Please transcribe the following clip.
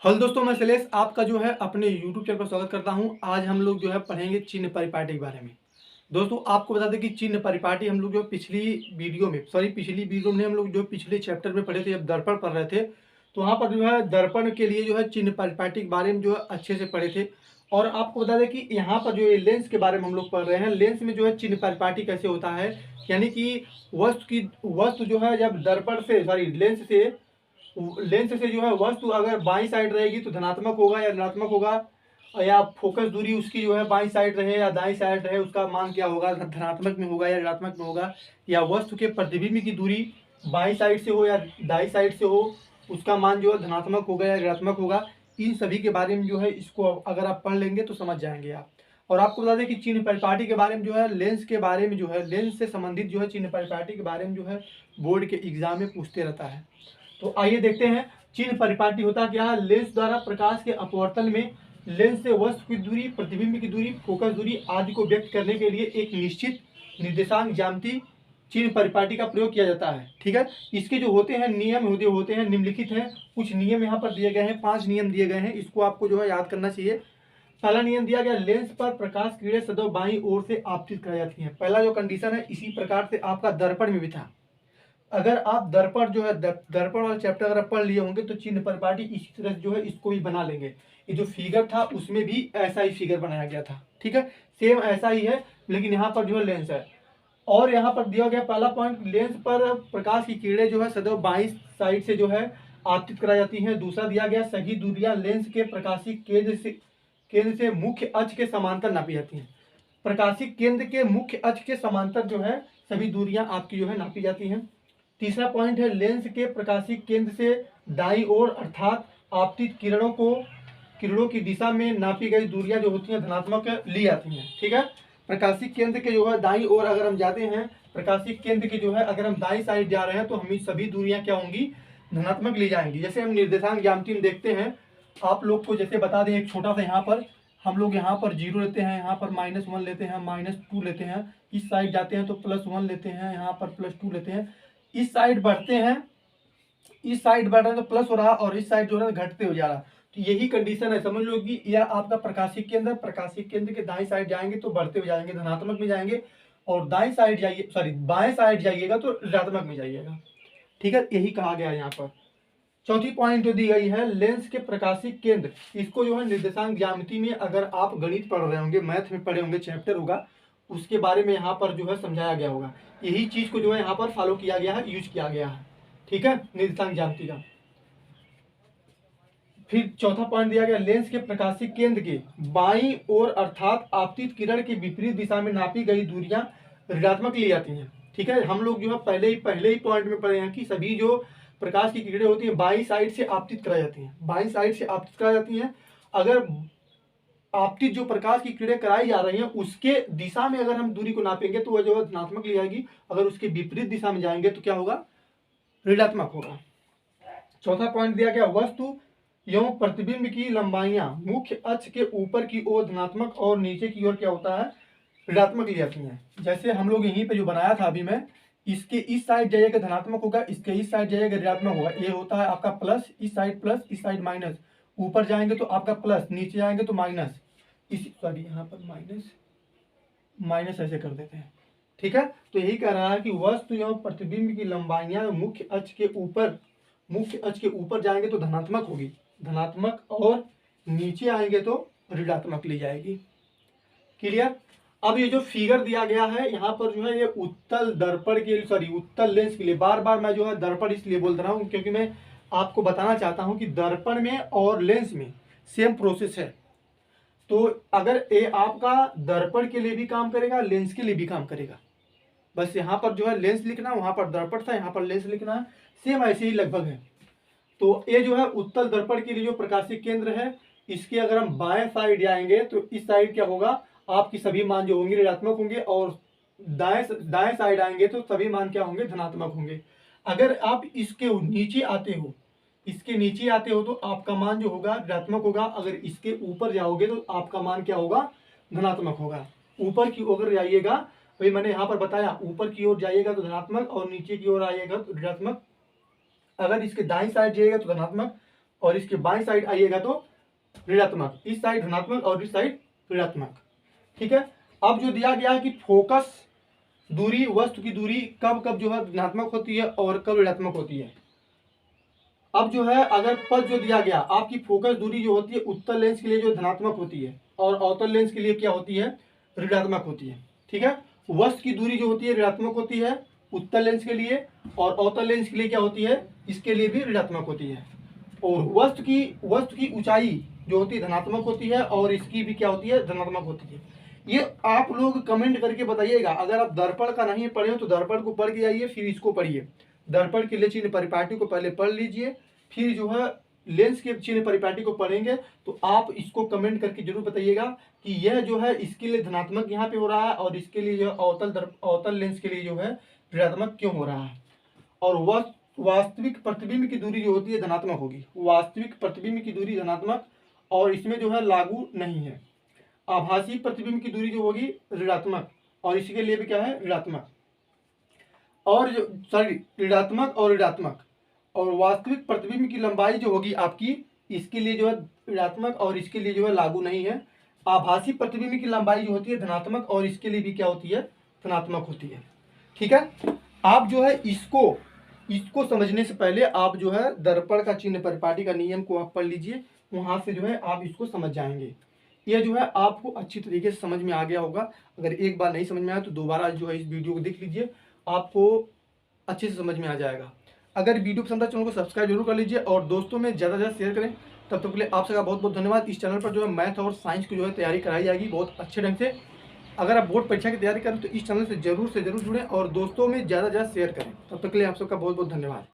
Hello दोस्तों, मैं शैलेश आपका जो है अपने यूट्यूब चैनल पर स्वागत करता हूं। आज हम लोग जो है पढ़ेंगे चिन्ह परिपाटी के बारे में। दोस्तों, आपको बता दें कि चिन्ह परिपाटी हम लोग जो पिछली वीडियो में हम लोग जो पिछले चैप्टर में पढ़े थे, जब दर्पण पढ़ रहे थे तो वहाँ पर जो है दर्पण के लिए जो है चिन्ह परिपाटी के बारे में जो है अच्छे से पढ़े थे। और आपको बता दें कि यहाँ पर जो ये लेंस के बारे में हम लोग पढ़ रहे हैं, लेंस में जो है चिन्ह परिपाटी कैसे होता है। यानी कि वस्तु जो है जब दर्पण से लेंस से जो है वस्तु अगर बाईं साइड रहेगी तो धनात्मक होगा या ऋणात्मक होगा, या फोकस दूरी उसकी जो है बाईं साइड रहे या दाईं साइड रहे, उसका मान क्या होगा, धनात्मक में होगा या ऋणात्मक में होगा। या वस्तु के प्रतिबिंब की दूरी बाईं साइड से हो या दाईं साइड से हो, उसका मान जो है धनात्मक होगा या ऋणात्मक होगा। इन सभी के बारे में जो है इसको अगर आप पढ़ लेंगे तो समझ जाएंगे आप। और आपको बता दें कि चिन्ह परिपाटी के बारे में जो है लेंस के बारे में जो है लेंस से संबंधित जो है चिन्ह परिपाटी के बारे में जो है बोर्ड के एग्जाम में पूछते रहता है। तो आइए देखते हैं चिन्ह परिपाटी होता क्या है। लेंस द्वारा प्रकाश के अपवर्तन में लेंस से वस्तु की दूरी, प्रतिबिंब की दूरी, फोकस दूरी आदि को व्यक्त करने के लिए एक निश्चित निर्देशांक ज्यामिति चिन्ह परिपाटी का प्रयोग किया जाता है। ठीक है, इसके जो होते हैं नियम होते हैं निम्नलिखित हैं। कुछ नियम यहाँ पर दिए गए हैं, 5 नियम दिए गए हैं, इसको आपको जो है याद करना चाहिए। पहला नियम दिया गया, लेंस पर प्रकाश किरणें सदैव बाईं ओर से आपतित कराई जाती हैं। पहला जो कंडीशन है, इसी प्रकार से आपका दर्पण में भी था। अगर आप दर्पण जो है दर्पण वाला चैप्टर अगर आप पढ़ लिए होंगे तो चिन्ह परिपाटी इसी तरह जो है इसको भी बना लेंगे। ये जो फिगर था उसमें भी ऐसा ही फिगर बनाया गया था। ठीक है, सेम ऐसा ही है, लेकिन यहाँ पर जो है लेंस है। और यहाँ पर दिया गया पहला पॉइंट, लेंस पर प्रकाश की किरणें जो है सदैव बाईं साइड से जो है आपतित कराई जाती हैं। दूसरा दिया गया, सभी दूरियां लेंस के प्रकाशिक केंद्र से मुख्य अक्ष के समांतर नापी जाती हैं। प्रकाशिक केंद्र के मुख्य अक्ष के समांतर जो है सभी दूरियां आपकी जो है नापी जाती हैं। तीसरा पॉइंट है, लेंस के प्रकाशिक केंद्र से दाईं ओर अर्थात आपतित किरणों की दिशा में नापी गई दूरियां जो होती हैं धनात्मक ली जाती हैं। ठीक है, प्रकाशिक केंद्र के जो है दाईं ओर अगर हम जाते हैं, प्रकाशिक केंद्र की जो है अगर हम दाईं साइड जा रहे हैं तो हमें सभी दूरियां क्या होंगी, धनात्मक ली जाएंगी। जैसे हम निर्देशांक ज्यामिति में देखते हैं, आप लोग को जैसे बता दें, एक छोटा सा यहाँ पर हम लोग यहाँ पर 0 लेते हैं, यहाँ पर -1 लेते हैं, -2 लेते हैं, इस साइड जाते हैं तो +1 लेते हैं, यहाँ पर +2 लेते हैं, इस साइड बढ़ते हैं, इस साइड बढ़ रहा है तो प्लस हो रहा और इस साइड जो है घटते हो जा रहा। तो यही कंडीशन है, समझ लो कि यह आपका प्रकाशिक केंद्र के दाईं साइड जाएंगे तो बढ़ते हो जाएंगे, धनात्मक में जाएंगे, और दाईं साइड जाइए बाएं साइड जाइएगा तो ऋणात्मक में जाइएगा। ठीक है, यही कहा गया है यहाँ पर। चौथी पॉइंट जो दी गई है, लेंस के प्रकाशिक केंद्र, इसको जो है निर्देशांक ज्यामिति में अगर आप गणित पढ़ रहे होंगे, मैथ में पढ़े होंगे, चैप्टर होगा उसके बारे में यहाँ पर जो है समझाया गया होगा। यही चीज को जो है यहाँ पर फॉलो किया गया है, यूज किया गया है। ठीक है, निर्देशांक ज्यामिति का। फिर चौथा पॉइंट दिया गया, लेंस के प्रकाशिक केंद्र के बाईं ओर अर्थात आपतित किरण की विपरीत दिशा में नापी गई दूरियां ऋणात्मक ली जाती हैं। ठीक है, हम लोग जो है पहले ही पॉइंट में पढ़े हैं कि सभी जो प्रकाश की किरणें होती है बाईं साइड से आपतित कराई जाती हैं, बाईं साइड से आपतित कराई जाती हैं। अगर आपतित जो प्रकाश की किरणें कराई जा रही हैं उसके दिशा में अगर हम दूरी को नापेंगे तो वह जो है धनात्मक ली जाएगी, अगर उसके विपरीत दिशा में जाएंगे तो क्या होगा, ऋणात्मक होगा। चौथा पॉइंट दिया गया, वस्तु एवं प्रतिबिंब की लंबाइयां मुख्य अक्ष के ऊपर की ओर धनात्मक और नीचे की ओर क्या होता है, ऋणात्मक ली जाती हैं। जैसे हम लोग यहीं पे जो बनाया था अभी मैं, इसके इस साइड जाइएगा धनात्मक होगा, इसके इस साइड जाइएगा ऋणात्मक होगा। ये होता है आपका प्लस, इस साइड माइनस, ऊपर जाएंगे तो आपका प्लस, नीचे जाएंगे तो माइनस, यहाँ पर माइनस ऐसे कर देते हैं। ठीक है, तो यही कह रहा है कि वस्तु एवं प्रतिबिंब की लंबाइयां मुख्य अक्ष के ऊपर जाएंगे तो धनात्मक होगी, धनात्मक, और नीचे आएंगे तो ऋणात्मक ली जाएगी। क्लियर। अब ये जो फिगर दिया गया है यहाँ पर जो है, ये उत्तल दर्पण के उत्तल लेंस के लिए, बार बार मैं जो है दर्पण इसलिए बोल रहा हूँ क्योंकि मैं आपको बताना चाहता हूँ कि दर्पण में और लेंस में सेम प्रोसेस है। तो अगर ये आपका दर्पण के लिए भी काम करेगा, लेंस के लिए भी काम करेगा। बस यहाँ पर जो है लेंस लिखना, वहां पर दर्पण था, यहाँ पर लेंस लिखना है, सेम ऐसे ही लगभग है। तो ये जो है उत्तल दर्पण के लिए जो प्रकाशिक केंद्र है, इसके अगर हम बाएं साइड जाएंगे तो इस साइड क्या होगा, आपकी सभी मान जो होंगे ऋणात्मक होंगे, और दाएं साइड आएंगे तो सभी मान क्या होंगे, धनात्मक होंगे। अगर आप इसके नीचे आते हो तो आपका मान जो होगा ऋणात्मक होगा, अगर इसके ऊपर जाओगे तो आपका मान क्या होगा, धनात्मक होगा। ऊपर की ओर जाइएगा, वही मैंने यहाँ पर बताया, ऊपर की ओर जाइएगा तो धनात्मक और नीचे की ओर आइएगा तो ऋणात्मक। अगर इसके दाईं साइड जाइएगा तो धनात्मक और इसके बाएं साइड आइएगा तो ऋणात्मक, इस साइड धनात्मक और इस साइड ऋणात्मक। ठीक है। अब जो दिया गया है कि फोकस दूरी, वस्तु की दूरी कब कब जो है धनात्मक होती है और कब ऋणात्मक होती है। अब जो है अगर पद जो दिया गया, आपकी फोकस दूरी जो होती है उत्तल लेंस के लिए जो धनात्मक होती है और अवतल लेंस के लिए क्या होती है, ऋणात्मक होती है। ठीक है। वस्तु की दूरी जो होती है ऋणात्मक होती है उत्तल लेंस के लिए, और अवतल लेंस के लिए क्या होती है, इसके लिए भी ऋणात्मक होती है। और वस्तु की ऊंचाई जो होती है धनात्मक होती है और इसकी भी क्या होती है, धनात्मक होती है। ये आप लोग कमेंट करके बताइएगा। अगर आप दर्पण का नहीं पढ़े हो तो दर्पण को पढ़ के आइए, फिर इसको पढ़िए। दर्पण के लिए चिन्ह परिपाटी को पहले पढ़ लीजिए, फिर जो है लेंस के चिन्ह परिपाटी को पढ़ेंगे तो आप इसको कमेंट करके जरूर बताइएगा कि यह जो है इसके लिए धनात्मक यहाँ पे हो रहा है और इसके लिए जो अवतल लेंस के लिए जो है ऋणात्मक क्यों हो रहा है। और वास्तविक प्रतिबिंब की दूरी जो होती है धनात्मक होगी, वास्तविक प्रतिबिंब की दूरी धनात्मक, और इसमें जो है लागू नहीं है। आभासी प्रतिबिंब की दूरी जो होगी ऋणात्मक, और इसके लिए भी क्या है, ऋणात्मक। और जो ऋणात्मक और ऋणात्मक, और वास्तविक प्रतिबिंब की लंबाई जो होगी आपकी, इसके लिए जो है ऋणात्मक और इसके लिए जो है लागू नहीं है। आभासी प्रतिबिंब की लंबाई जो होती है धनात्मक और इसके लिए भी क्या होती है, धनात्मक होती है। ठीक है। आप जो है इसको समझने से पहले आप जो है दर्पण का चिन्ह परिपाटी का नियम को आप पढ़ लीजिए, वहां से जो है आप इसको समझ जाएंगे। यह जो है आपको अच्छी तरीके से समझ में आ गया होगा। अगर एक बार नहीं समझ में आया तो दोबारा जो है इस वीडियो को देख लीजिए, आपको अच्छे से समझ में आ जाएगा। अगर वीडियो पसंद आए चैनल को सब्सक्राइब जरूर कर लीजिए और दोस्तों में ज़्यादा से ज़्यादा शेयर करें। तब तक के लिए आप सबका बहुत बहुत धन्यवाद। इस चैनल पर जो है मैथ और साइंस की जो है तैयारी कराई जाएगी बहुत अच्छे ढंग से। अगर आप बोर्ड परीक्षा की तैयारी करें तो इस चैनल से जरूर जुड़ें और दोस्तों में ज़्यादा से ज़्यादा शेयर करें। तब तक के लिए आप सबका बहुत बहुत धन्यवाद।